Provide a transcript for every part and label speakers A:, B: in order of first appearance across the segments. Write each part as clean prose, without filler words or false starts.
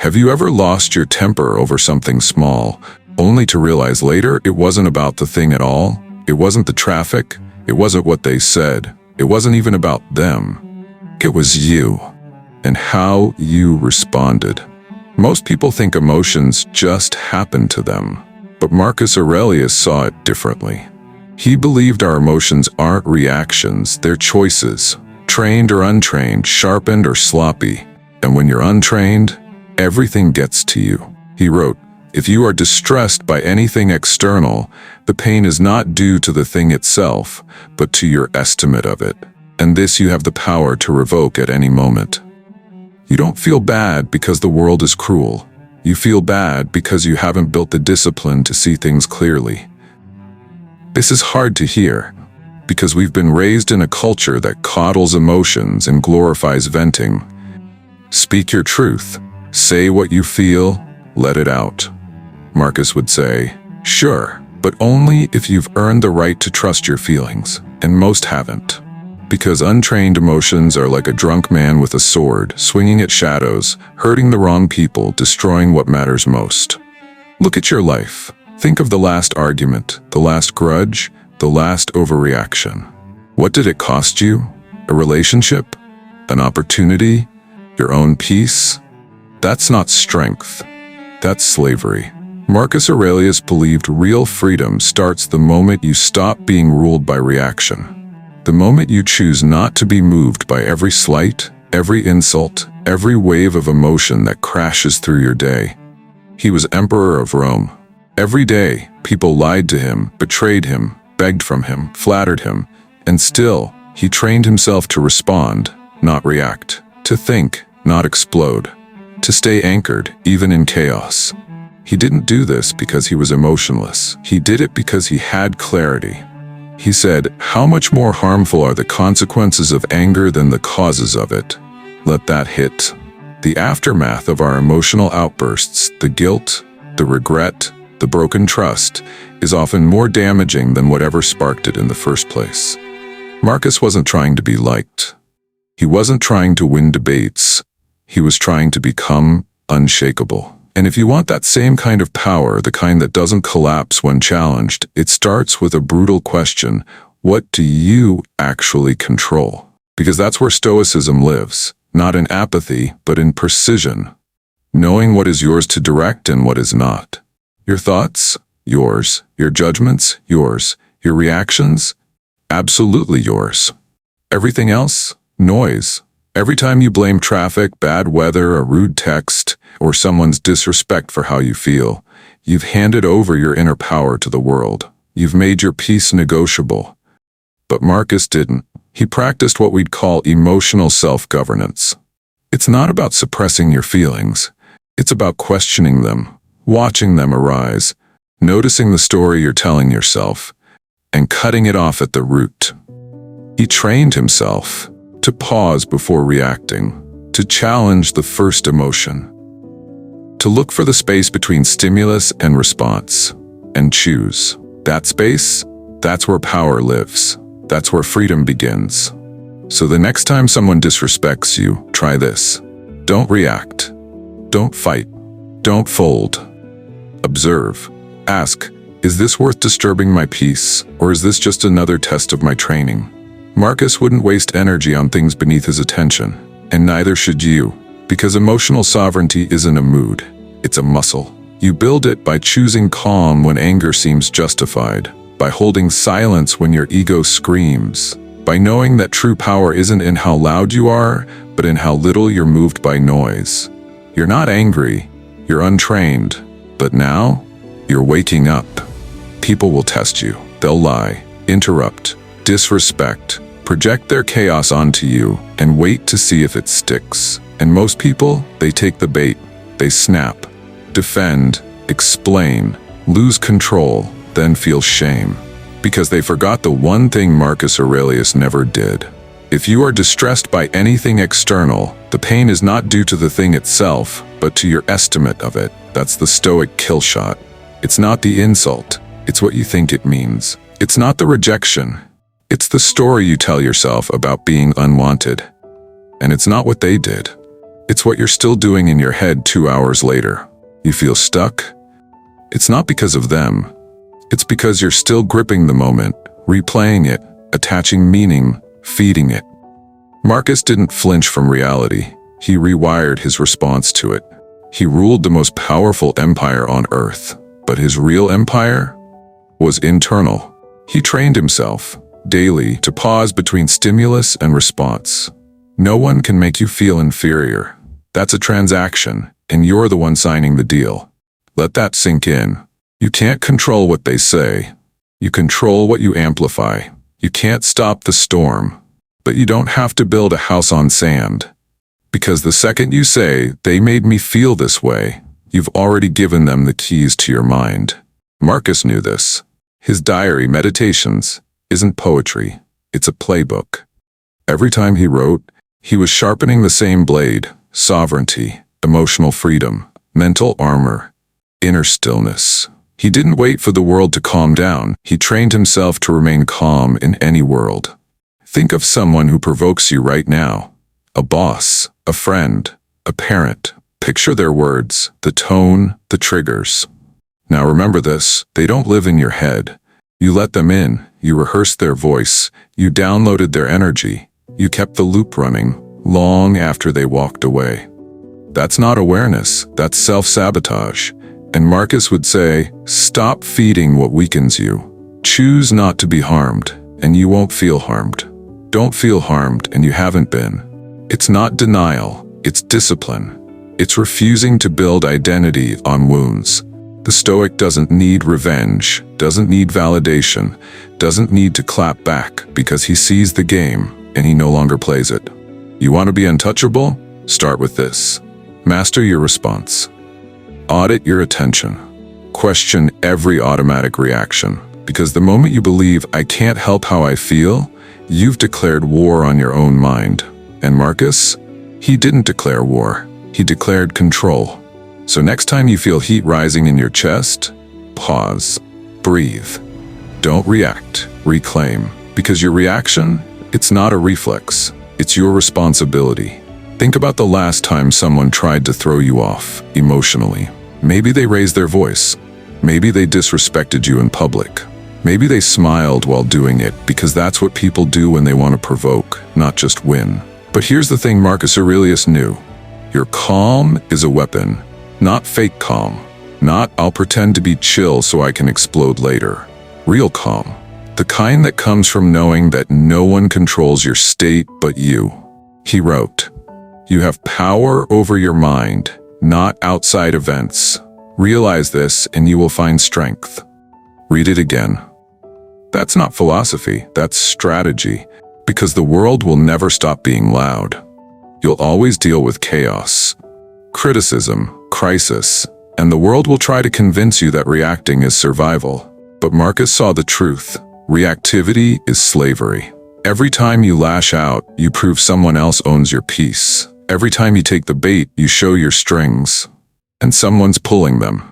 A: Have you ever lost your temper over something small, only to realize later it wasn't about the thing at all? It wasn't the traffic, it wasn't what they said, it wasn't even about them. It was you, and how you responded. Most people think emotions just happen to them, but Marcus Aurelius saw it differently. He believed our emotions aren't reactions, they're choices, trained or untrained, sharpened or sloppy. And when you're untrained, everything gets to you. He wrote, "If you are distressed by anything external, the pain is not due to the thing itself, but to your estimate of it. And this you have the power to revoke at any moment." You don't feel bad because the world is cruel. You feel bad because you haven't built the discipline to see things clearly. This is hard to hear, because we've been raised in a culture that coddles emotions and glorifies venting. Speak your truth. Say what you feel, let it out. Marcus would say, sure, but only if you've earned the right to trust your feelings, and most haven't. Because untrained emotions are like a drunk man with a sword, swinging at shadows, hurting the wrong people, destroying what matters most. Look at your life. Think of the last argument, the last grudge, the last overreaction. What did it cost you? A relationship? An opportunity? Your own peace? That's not strength. That's slavery. Marcus Aurelius believed real freedom starts the moment you stop being ruled by reaction. The moment you choose not to be moved by every slight, every insult, every wave of emotion that crashes through your day. He was emperor of Rome. Every day, people lied to him, betrayed him, begged from him, flattered him, and still, he trained himself to respond, not react, to think, not explode, to stay anchored, even in chaos. He didn't do this because he was emotionless. He did it because he had clarity. He said, "How much more harmful are the consequences of anger than the causes of it?" Let that hit. The aftermath of our emotional outbursts, the guilt, the regret, the broken trust, is often more damaging than whatever sparked it in the first place. Marcus wasn't trying to be liked. He wasn't trying to win debates. He was trying to become unshakable. And if you want that same kind of power, the kind that doesn't collapse when challenged, it starts with a brutal question: what do you actually control? Because that's where Stoicism lives, not in apathy, but in precision. Knowing what is yours to direct and what is not. Your thoughts? Yours. Your judgments? Yours. Your reactions? Absolutely yours. Everything else? Noise. Every time you blame traffic, bad weather, a rude text, or someone's disrespect for how you feel, you've handed over your inner power to the world. You've made your peace negotiable. But Marcus didn't. He practiced what we'd call emotional self-governance. It's not about suppressing your feelings. It's about questioning them, watching them arise, noticing the story you're telling yourself, and cutting it off at the root. He trained himself to pause before reacting, to challenge the first emotion, to look for the space between stimulus and response, and choose. That space, that's where power lives. That's where freedom begins. So the next time someone disrespects you, try this. Don't react. Don't fight. Don't fold. Observe. Ask, is this worth disturbing my peace, or is this just another test of my training? Marcus wouldn't waste energy on things beneath his attention, and neither should you, because emotional sovereignty isn't a mood, it's a muscle. You build it by choosing calm when anger seems justified, by holding silence when your ego screams, by knowing that true power isn't in how loud you are, but in how little you're moved by noise. You're not angry, you're untrained, but now, you're waking up. People will test you, they'll lie, interrupt, disrespect, project their chaos onto you, and wait to see if it sticks. And most people, they take the bait. They snap, defend, explain, lose control, then feel shame. Because they forgot the one thing Marcus Aurelius never did. If you are distressed by anything external, the pain is not due to the thing itself, but to your estimate of it. That's the Stoic kill shot. It's not the insult. It's what you think it means. It's not the rejection. It's the story you tell yourself about being unwanted. And it's not what they did. It's what you're still doing in your head 2 hours later. You feel stuck? It's not because of them. It's because you're still gripping the moment, replaying it, attaching meaning, feeding it. Marcus didn't flinch from reality. He rewired his response to it. He ruled the most powerful empire on earth, but his real empire was internal. He trained himself daily to pause between stimulus and response. No one can make you feel inferior. That's a transaction, and you're the one signing the deal. Let that sink in. You can't control what they say. You control what you amplify. You can't stop the storm, but you don't have to build a house on sand. Because the second you say, "They made me feel this way," you've already given them the keys to your mind. Marcus knew this. His diary, Meditations, isn't poetry. It's a playbook. Every time he wrote, he was sharpening the same blade: sovereignty, emotional freedom, mental armor, inner stillness. He didn't wait for the world to calm down. He trained himself to remain calm in any world. Think of someone who provokes you right now. A boss, a friend, a parent. Picture their words, the tone, the triggers. Now remember this, they don't live in your head. You let them in, you rehearsed their voice, you downloaded their energy, you kept the loop running long after they walked away. That's not awareness, that's self-sabotage. And Marcus would say, stop feeding what weakens you. Choose not to be harmed, and you won't feel harmed. Don't feel harmed, and you haven't been. It's not denial, it's discipline. It's refusing to build identity on wounds. The Stoic doesn't need revenge, doesn't need validation, doesn't need to clap back because he sees the game and he no longer plays it. You want to be untouchable? Start with this. Master your response. Audit your attention. Question every automatic reaction, because the moment you believe I can't help how I feel, you've declared war on your own mind. And Marcus? He didn't declare war. He declared control. So next time you feel heat rising in your chest, pause, breathe. Don't react, reclaim. Because your reaction, it's not a reflex. It's your responsibility. Think about the last time someone tried to throw you off emotionally. Maybe they raised their voice. Maybe they disrespected you in public. Maybe they smiled while doing it because that's what people do when they want to provoke, not just win. But here's the thing Marcus Aurelius knew. Your calm is a weapon, not fake calm. Not I'll pretend to be chill so I can explode later. Real calm. The kind that comes from knowing that no one controls your state but you. He wrote, "You have power over your mind, not outside events. Realize this and you will find strength." Read it again. That's not philosophy, that's strategy, because the world will never stop being loud. You'll always deal with chaos, criticism, crisis, and the world will try to convince you that reacting is survival. But Marcus saw the truth. Reactivity is slavery. Every time you lash out, you prove someone else owns your peace. Every time you take the bait, you show your strings, and someone's pulling them.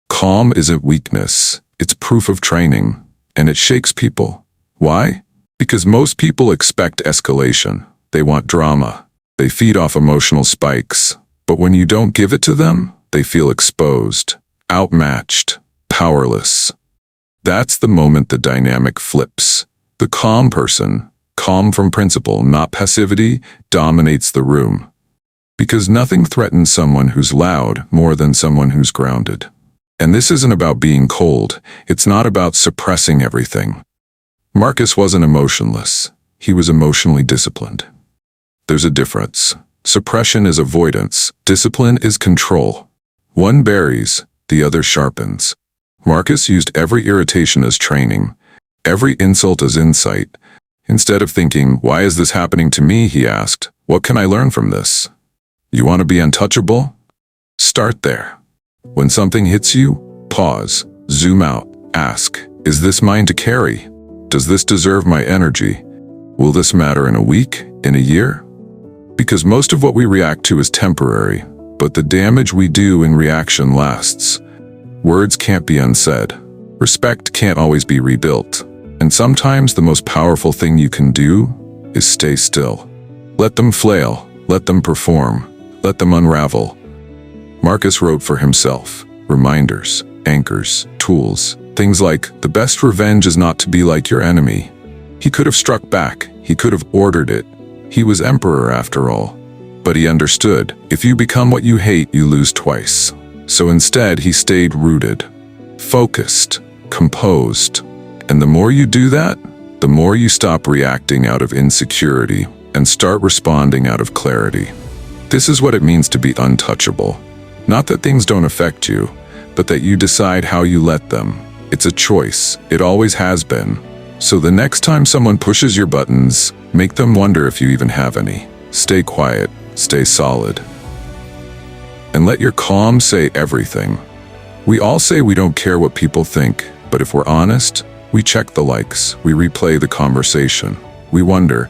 A: Calm isn't weakness, it's proof of training, and it shakes people. Why? Because most people expect escalation. They want drama. They feed off emotional spikes. But when you don't give it to them, they feel exposed, outmatched, powerless. That's the moment the dynamic flips. The calm person, calm from principle, not passivity, dominates the room. Because nothing threatens someone who's loud more than someone who's grounded. And this isn't about being cold. It's not about suppressing everything. Marcus wasn't emotionless. He was emotionally disciplined. There's a difference. Suppression is avoidance. Discipline is control. One buries, the other sharpens. Marcus used every irritation as training, every insult as insight. Instead of thinking, "Why is this happening to me?" he asked, "What can I learn from this?" You want to be untouchable? Start there. When something hits you, pause, zoom out, ask, is this mine to carry? Does this deserve my energy? Will this matter in a week, in a year? Because most of what we react to is temporary, but the damage we do in reaction lasts. Words can't be unsaid. Respect can't always be rebuilt. And sometimes the most powerful thing you can do is stay still. Let them flail, let them perform. Let them unravel. Marcus wrote for himself. Reminders, anchors, tools. Things like, the best revenge is not to be like your enemy. He could have struck back. He could have ordered it. He was emperor after all. But he understood, if you become what you hate, you lose twice. So instead, he stayed rooted, focused, composed. And the more you do that, the more you stop reacting out of insecurity and start responding out of clarity. This is what it means to be untouchable. Not that things don't affect you, but that you decide how you let them. It's a choice. It always has been. So the next time someone pushes your buttons, make them wonder if you even have any. Stay quiet, stay solid. And let your calm say everything. We all say we don't care what people think, but if we're honest, we check the likes, we replay the conversation. We wonder,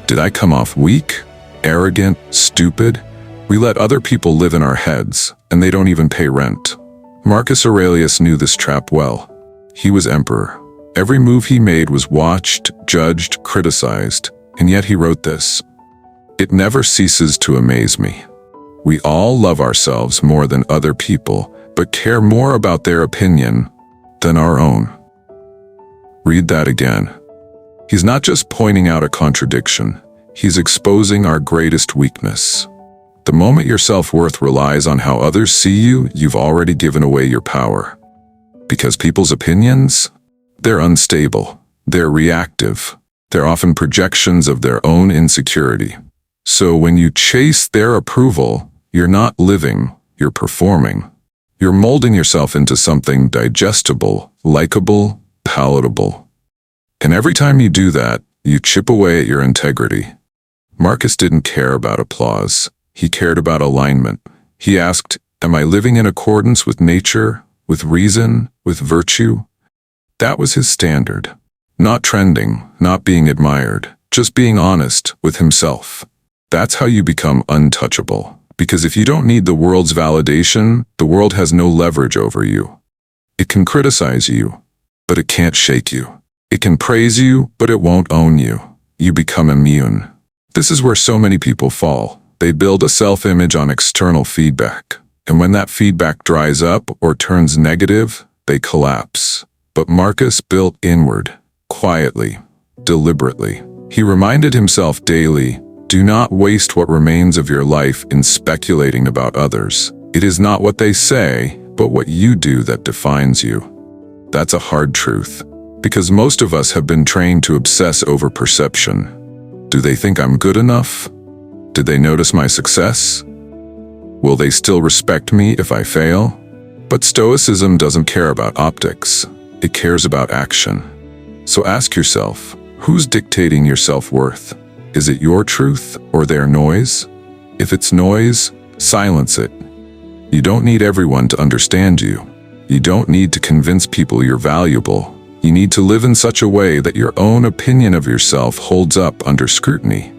A: did I come off weak, arrogant, stupid? We let other people live in our heads, and they don't even pay rent. Marcus Aurelius knew this trap well. He was emperor. Every move he made was watched, judged, criticized, and yet he wrote this. It never ceases to amaze me. We all love ourselves more than other people, but care more about their opinion than our own. Read that again. He's not just pointing out a contradiction, he's exposing our greatest weakness. The moment your self-worth relies on how others see you, you've already given away your power. Because people's opinions, they're unstable, they're reactive, they're often projections of their own insecurity. So when you chase their approval, you're not living, you're performing. You're molding yourself into something digestible, likable, palatable. And every time you do that, you chip away at your integrity. Marcus didn't care about applause. He cared about alignment. He asked, am I living in accordance with nature, with reason, with virtue? That was his standard. Not trending, not being admired, just being honest with himself. That's how you become untouchable. Because if you don't need the world's validation, the world has no leverage over you. It can criticize you, but it can't shake you. It can praise you, but it won't own you. You become immune. This is where so many people fall. They build a self-image on external feedback. And when that feedback dries up or turns negative, they collapse. But Marcus built inward, quietly, deliberately. He reminded himself daily, do not waste what remains of your life in speculating about others. It is not what they say, but what you do that defines you. That's a hard truth, because most of us have been trained to obsess over perception. Do they think I'm good enough? Did they notice my success? Will they still respect me if I fail? But Stoicism doesn't care about optics. It cares about action. So ask yourself, who's dictating your self-worth? Is it your truth or their noise? If it's noise, silence it. You don't need everyone to understand you. You don't need to convince people you're valuable. You need to live in such a way that your own opinion of yourself holds up under scrutiny.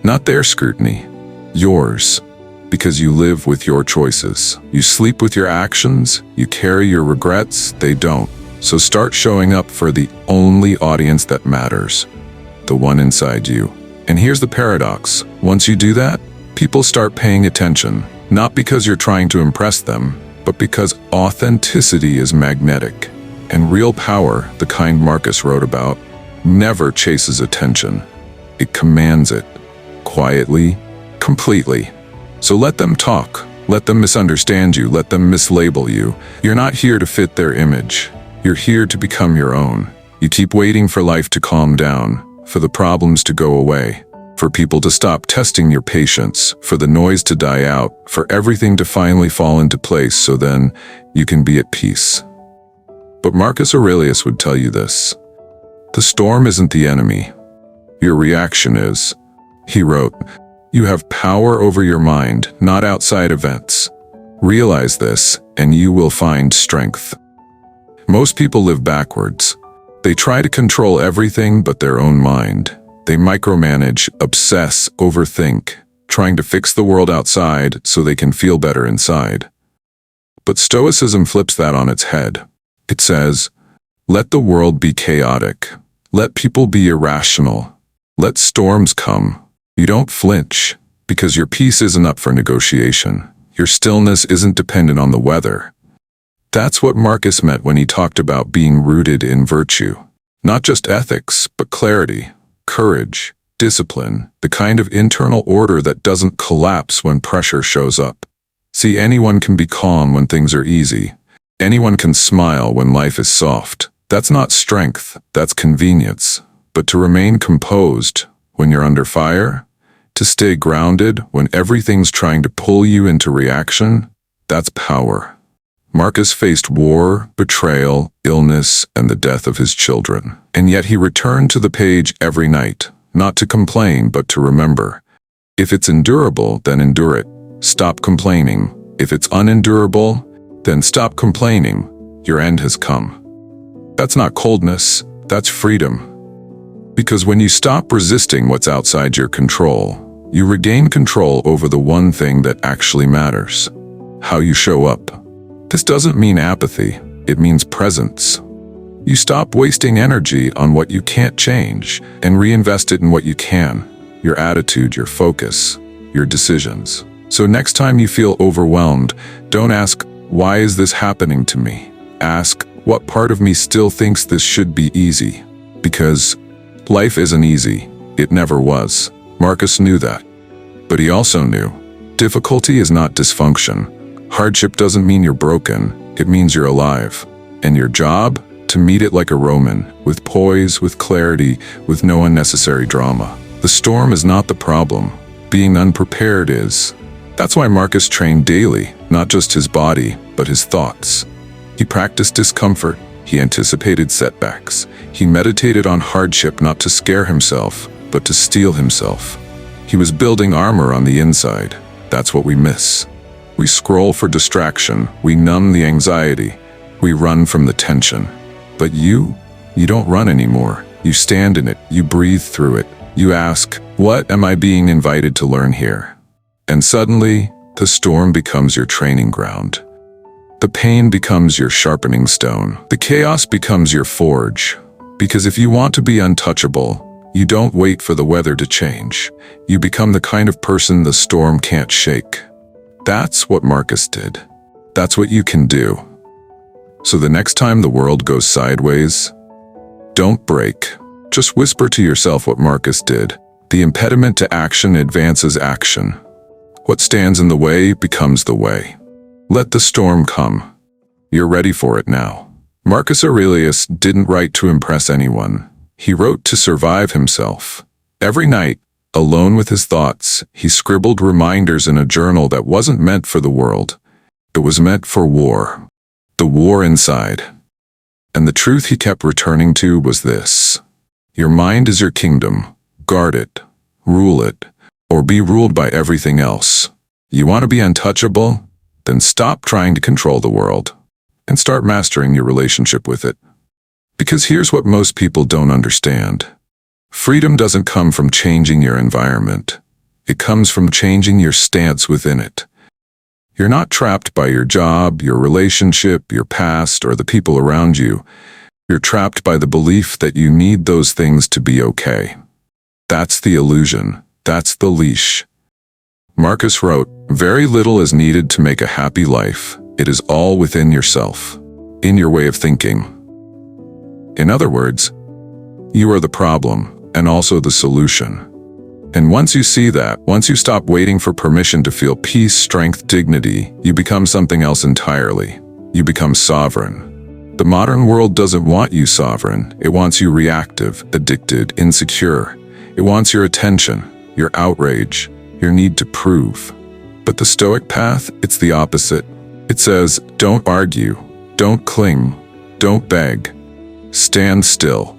A: Not their scrutiny, yours. Because you live with your choices. You sleep with your actions, you carry your regrets, they don't. So start showing up for the only audience that matters, the one inside you. And here's the paradox. Once you do that, people start paying attention, not because you're trying to impress them, but because authenticity is magnetic. And real power, the kind Marcus wrote about, never chases attention. It commands it, quietly, completely. So let them talk, let them misunderstand you, let them mislabel you. You're not here to fit their image. You're here to become your own. You keep waiting for life to calm down, for the problems to go away, for people to stop testing your patience, for the noise to die out, for everything to finally fall into place so then you can be at peace. But Marcus Aurelius would tell you this. The storm isn't the enemy. Your reaction is. He wrote, you have power over your mind, not outside events. Realize this, and you will find strength. Most people live backwards. They try to control everything but their own mind. They micromanage, obsess, overthink, trying to fix the world outside so they can feel better inside. But Stoicism flips that on its head. It says, let the world be chaotic. Let people be irrational. Let storms come. You don't flinch. Because your peace isn't up for negotiation. Your stillness isn't dependent on the weather. That's what Marcus meant when he talked about being rooted in virtue. Not just ethics, but clarity, courage, discipline, the kind of internal order that doesn't collapse when pressure shows up. See, anyone can be calm when things are easy. Anyone can smile when life is soft. That's not strength, that's convenience. But to remain composed when you're under fire, to stay grounded when everything's trying to pull you into reaction, that's power. Marcus faced war, betrayal, illness, and the death of his children. And yet he returned to the page every night, not to complain, but to remember. If it's endurable, then endure it. Stop complaining. If it's unendurable, then stop complaining. Your end has come. That's not coldness, that's freedom. Because when you stop resisting what's outside your control, you regain control over the one thing that actually matters: how you show up. This doesn't mean apathy, it means presence. You stop wasting energy on what you can't change and reinvest it in what you can: your attitude, your focus, your decisions. So next time you feel overwhelmed, don't ask, "Why is this happening to me?" Ask, "What part of me still thinks this should be easy?" Because life isn't easy. It never was. Marcus knew that. But he also knew difficulty is not dysfunction. Hardship doesn't mean you're broken. It means you're alive. And your job? To meet it like a Roman, with poise, with clarity, with no unnecessary drama. The storm is not the problem. Being unprepared is. That's why Marcus trained daily, not just his body, but his thoughts. He practiced discomfort. He anticipated setbacks. He meditated on hardship not to scare himself, but to steel himself. He was building armor on the inside. That's what we miss. We scroll for distraction. We numb the anxiety. We run from the tension. But you don't run anymore. You stand in it. You breathe through it. You ask, "What am I being invited to learn here?" And suddenly, the storm becomes your training ground. The pain becomes your sharpening stone. The chaos becomes your forge. Because if you want to be untouchable, you don't wait for the weather to change. You become the kind of person the storm can't shake. That's what Marcus did. That's what you can do. So the next time the world goes sideways, don't break. Just whisper to yourself what Marcus did. The impediment to action advances action. What stands in the way becomes the way. Let the storm come. You're ready for it now. Marcus Aurelius didn't write to impress anyone. He wrote to survive himself. Every night, alone with his thoughts, he scribbled reminders in a journal that wasn't meant for the world. It was meant for war. The war inside. And the truth he kept returning to was this: your mind is your kingdom. Guard it. Rule it. Or be ruled by everything else. You want to be untouchable? Then stop trying to control the world and start mastering your relationship with it. Because here's what most people don't understand. Freedom doesn't come from changing your environment. It comes from changing your stance within it. You're not trapped by your job, your relationship, your past, or the people around you. You're trapped by the belief that you need those things to be okay. That's the illusion. That's the leash. Marcus wrote, "Very little is needed to make a happy life. It is all within yourself, in your way of thinking." In other words, you are the problem and also the solution. And once you see that, once you stop waiting for permission to feel peace, strength, dignity, you become something else entirely. You become sovereign. The modern world doesn't want you sovereign. It wants you reactive, addicted, insecure. It wants your attention, your outrage, your need to prove. But the Stoic path, it's the opposite. It says, don't argue, don't cling, don't beg. Stand still.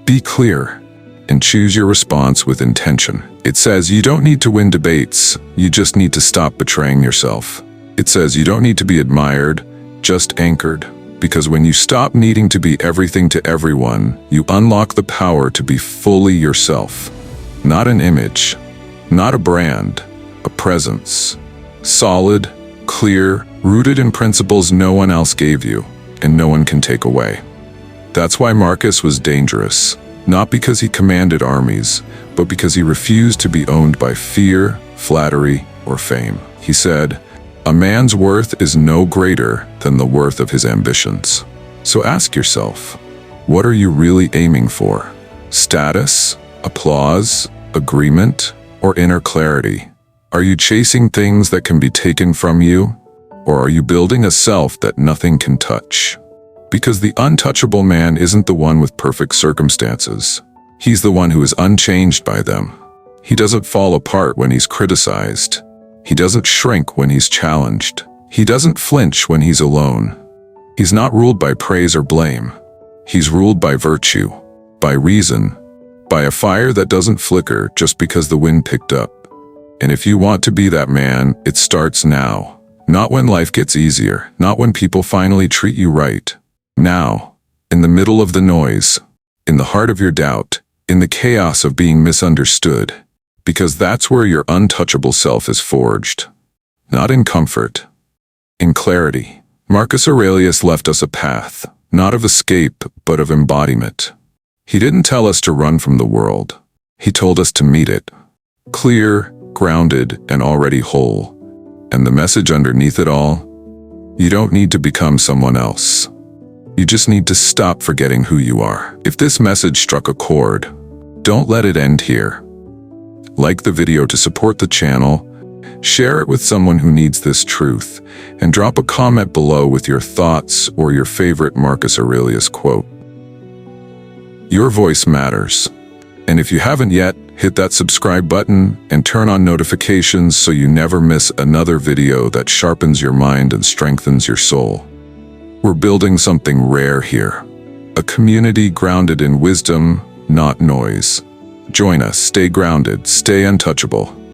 A: Be clear. And choose your response with intention. It says you don't need to win debates, you just need to stop betraying yourself. It says you don't need to be admired, just anchored. Because when you stop needing to be everything to everyone, you unlock the power to be fully yourself. Not an image, not a brand, a presence. Solid, clear, rooted in principles no one else gave you, and no one can take away. That's why Marcus was dangerous. Not because he commanded armies, but because he refused to be owned by fear, flattery, or fame. He said, "A man's worth is no greater than the worth of his ambitions." So ask yourself, what are you really aiming for? Status, applause, agreement, or inner clarity? Are you chasing things that can be taken from you? Or are you building a self that nothing can touch? Because the untouchable man isn't the one with perfect circumstances. He's the one who is unchanged by them. He doesn't fall apart when he's criticized. He doesn't shrink when he's challenged. He doesn't flinch when he's alone. He's not ruled by praise or blame. He's ruled by virtue, by reason, by a fire that doesn't flicker just because the wind picked up. And if you want to be that man, it starts now. Not when life gets easier, not when people finally treat you right. Now, in the middle of the noise, in the heart of your doubt, in the chaos of being misunderstood, because that's where your untouchable self is forged. Not in comfort, in clarity. Marcus Aurelius left us a path, not of escape, but of embodiment. He didn't tell us to run from the world. He told us to meet it, clear, grounded, and already whole. And the message underneath it all? You don't need to become someone else. You just need to stop forgetting who you are. If this message struck a chord, don't let it end here. Like the video to support the channel, share it with someone who needs this truth, and drop a comment below with your thoughts or your favorite Marcus Aurelius quote. Your voice matters. And if you haven't yet, hit that subscribe button and turn on notifications so you never miss another video that sharpens your mind and strengthens your soul. We're building something rare here, a community grounded in wisdom, not noise. Join us, stay grounded, stay untouchable.